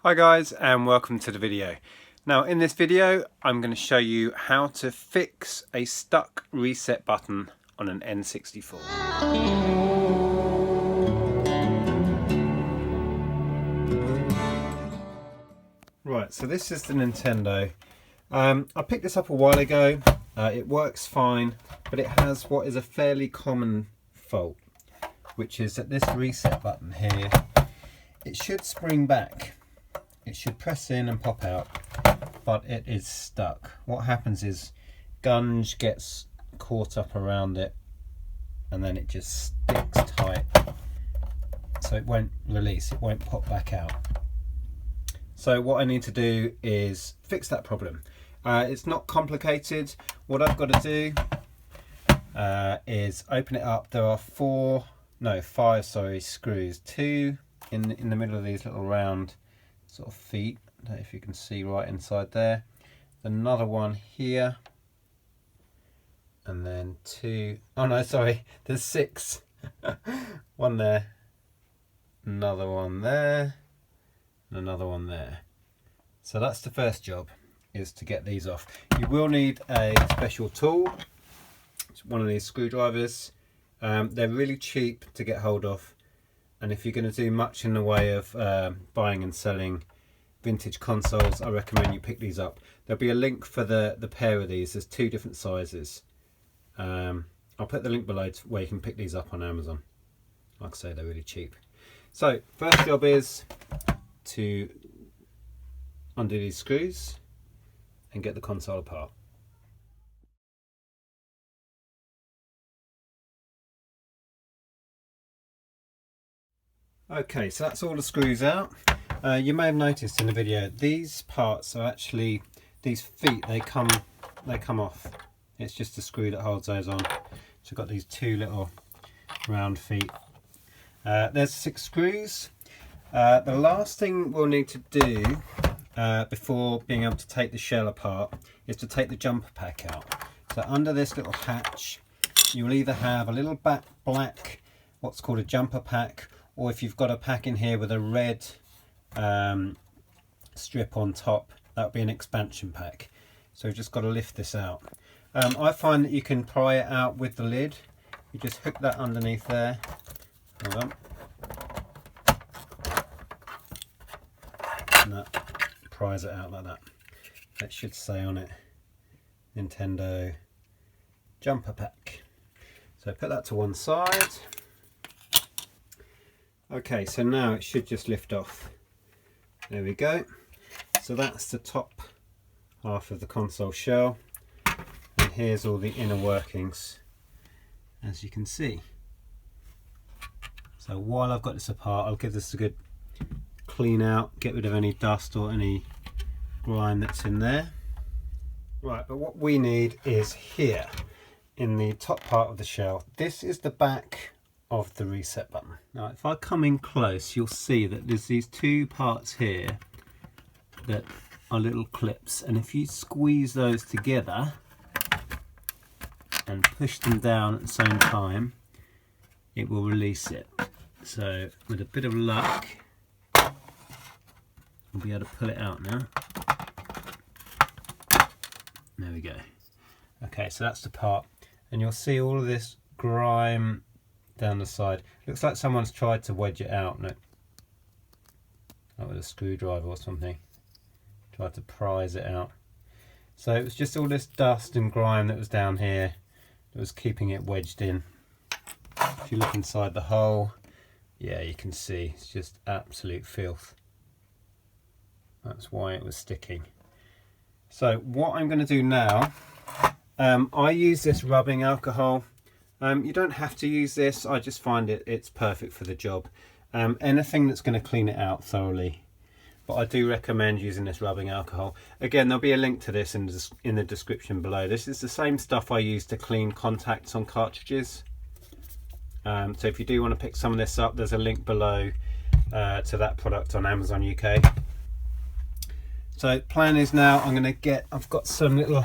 Hi guys, and welcome to the video. Now in this video I'm going to show you how to fix a stuck reset button on an N64. Right, so this is the Nintendo. I picked this up a while ago. It works fine, but it has what is a fairly common fault, which is that this reset button here, it should spring back. It should press in and pop out, but it is stuck. What happens is gunge gets caught up around it and then it just sticks tight, so it won't release, it won't pop back out. So what I need to do is fix that problem. It's not complicated. What I've got to do is open it up. There are five screws. Two in the middle of these little round sort of feet. I don't know if you can see right inside there. Another one here, and then two. Oh no, sorry, there's six. One there, another one there, and another one there. So that's the first job, is to get these off. You will need a special tool. It's one of these screwdrivers. They're really cheap to get hold of, and if you're going to do much in the way of buying and selling vintage consoles, I recommend you pick these up. There'll be a link for the pair of these. There's two different sizes. I'll put the link below where you can pick these up on Amazon. Like I say, they're really cheap. So first job is to undo these screws and get the console apart. Okay, so that's all the screws out. You may have noticed in the video, these parts are actually, these feet, they come off. It's just a screw that holds those on. So I've got these two little round feet. There's 6 screws. The last thing we'll need to do before being able to take the shell apart is to take the jumper pack out. So under this little hatch, you'll either have a little black, what's called a jumper pack, or if you've got a pack in here with a red strip on top, that would be an expansion pack. So we've just got to lift this out. I find that you can pry it out with the lid. You just hook that underneath there. Hold on. And that pries it out like that. It should say on it, Nintendo jumper pack. So put that to one side. Okay, so now it should just lift off. There we go. So that's the top half of the console shell, and here's all the inner workings, as you can see. So while I've got this apart, I'll give this a good clean out, get rid of any dust or any grime that's in there. Right, but what we need is here in the top part of the shell. This is the back of the reset button. Now if I come in close, you'll see that there's these two parts here that are little clips, and if you squeeze those together and push them down at the same time, it will release it. So with a bit of luck, we'll be able to pull it out now. There we go. Okay, so that's the part, and you'll see all of this grime down the side. Looks like someone's tried to wedge it out. No, that was a screwdriver or something. Tried to prise it out. So it was just all this dust and grime that was down here that was keeping it wedged in. If you look inside the hole, yeah, you can see it's just absolute filth. That's why it was sticking. So what I'm going to do now, I use this rubbing alcohol. You don't have to use this, I just find it's perfect for the job. Anything that's going to clean it out thoroughly, but I do recommend using this rubbing alcohol. Again, there'll be a link to this in the description below. This is the same stuff I use to clean contacts on cartridges. So if you do want to pick some of this up, there's a link below to that product on Amazon UK. So plan is now I've got some little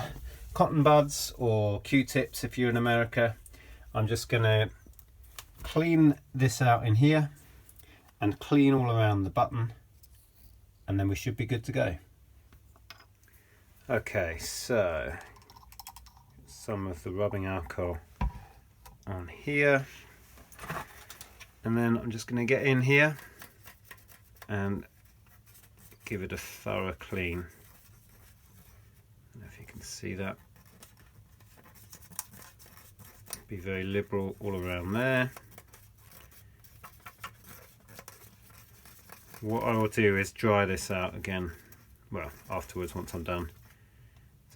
cotton buds or Q-tips if you're in America. I'm just going to clean this out in here and clean all around the button. and then we should be good to go. Okay, so some of the rubbing alcohol on here, and then I'm just going to get in here and give it a thorough clean. I don't know if you can see that. Be very liberal all around there. What I will do is dry this out again, well, afterwards once I'm done.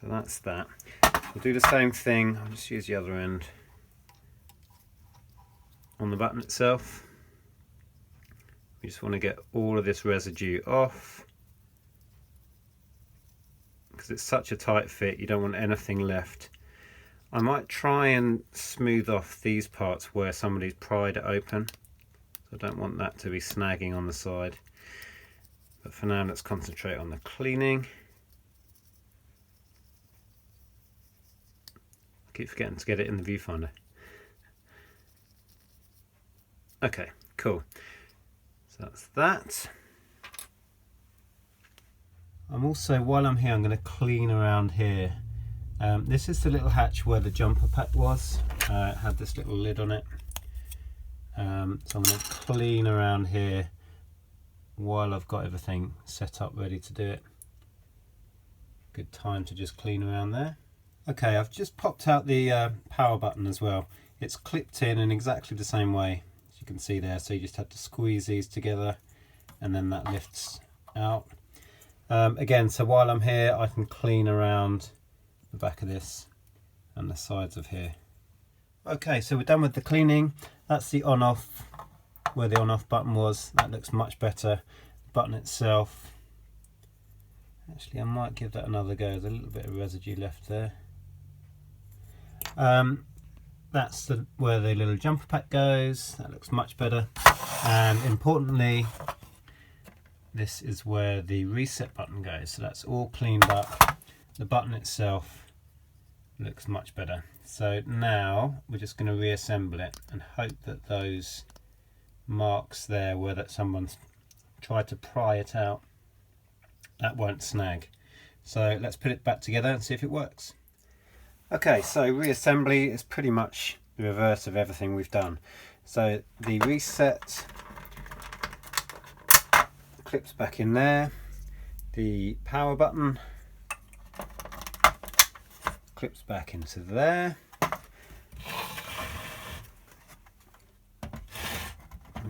So that's that. I'll do the same thing, I'll just use the other end on the button itself. We just want to get all of this residue off, because it's such a tight fit, you don't want anything left. I might try and smooth off these parts where somebody's pried it open. So I don't want that to be snagging on the side. But for now, let's concentrate on the cleaning. I keep forgetting to get it in the viewfinder. Okay, cool. So that's that. I'm also, while I'm here, I'm going to clean around here. This is the little hatch where the jumper pack was. It had this little lid on it. So I'm going to clean around here while I've got everything set up ready to do it. Good time to just clean around there. Okay, I've just popped out the power button as well. It's clipped in exactly the same way, as you can see there. So you just have to squeeze these together and then that lifts out. Again, so while I'm here, I can clean around the back of this and the sides of here. Okay, so we're done with the cleaning. That's the on off, where the on off button was. That looks much better. The button itself, actually I might give that another go. There's a little bit of residue left there. That's where the little jumper pack goes. That looks much better. And importantly, this is where the reset button goes. So that's all cleaned up. The button itself looks much better. So now we're just going to reassemble it and hope that those marks there where that someone's tried to pry it out, that won't snag. So let's put it back together and see if it works. Okay, so reassembly is pretty much the reverse of everything we've done. So the reset clips back in there, the power button clips back into there,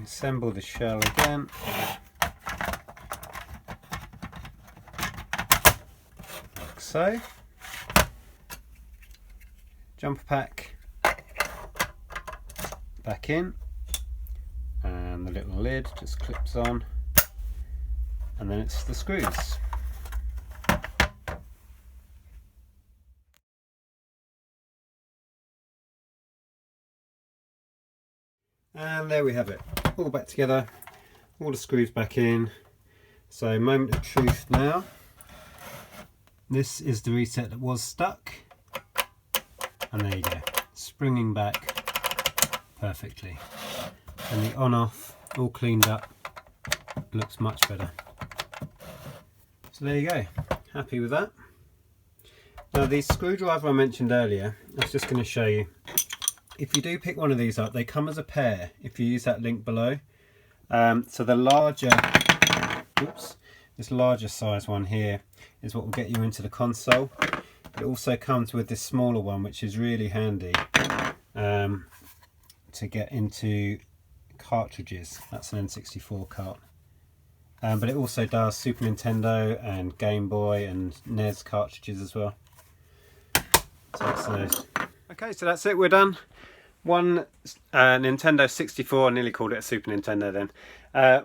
assemble the shell again, like so, jumper pack back in, and the little lid just clips on, and then it's the screws. And there we have it, all back together, all the screws back in. So moment of truth now. This is the reset that was stuck, and there you go, springing back perfectly. And the on off all cleaned up, looks much better. So there you go, happy with that. Now the screwdriver I mentioned earlier, I was just going to show you. If you do pick one of these up, they come as a pair if you use that link below. So the larger, this larger size one here is what will get you into the console. It also comes with this smaller one, which is really handy to get into cartridges. That's an N64 cart. But it also does Super Nintendo and Game Boy and NES cartridges as well. So that's those. Okay, so that's it, we're done. One Nintendo 64, I nearly called it a Super Nintendo then.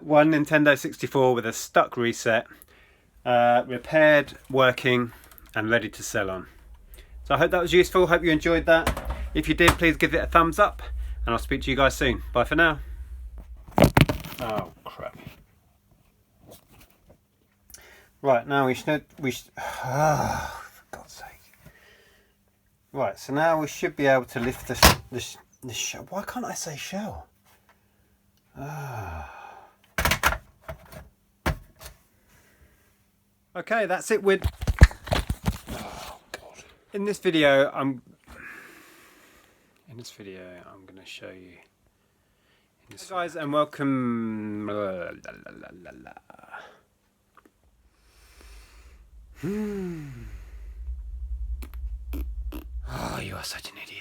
One Nintendo 64 with a stuck reset, repaired, working, and ready to sell on. So I hope that was useful, hope you enjoyed that. If you did, please give it a thumbs up, and I'll speak to you guys soon. Bye for now. Oh crap. Right, now we should oh, for God's sake. Right, so now we should be able to lift this shell. Why can't I say shell? Okay, that's it with... Oh, God. In this video, I'm going to show you... Hi guys, and welcome... Oh, you are such an idiot.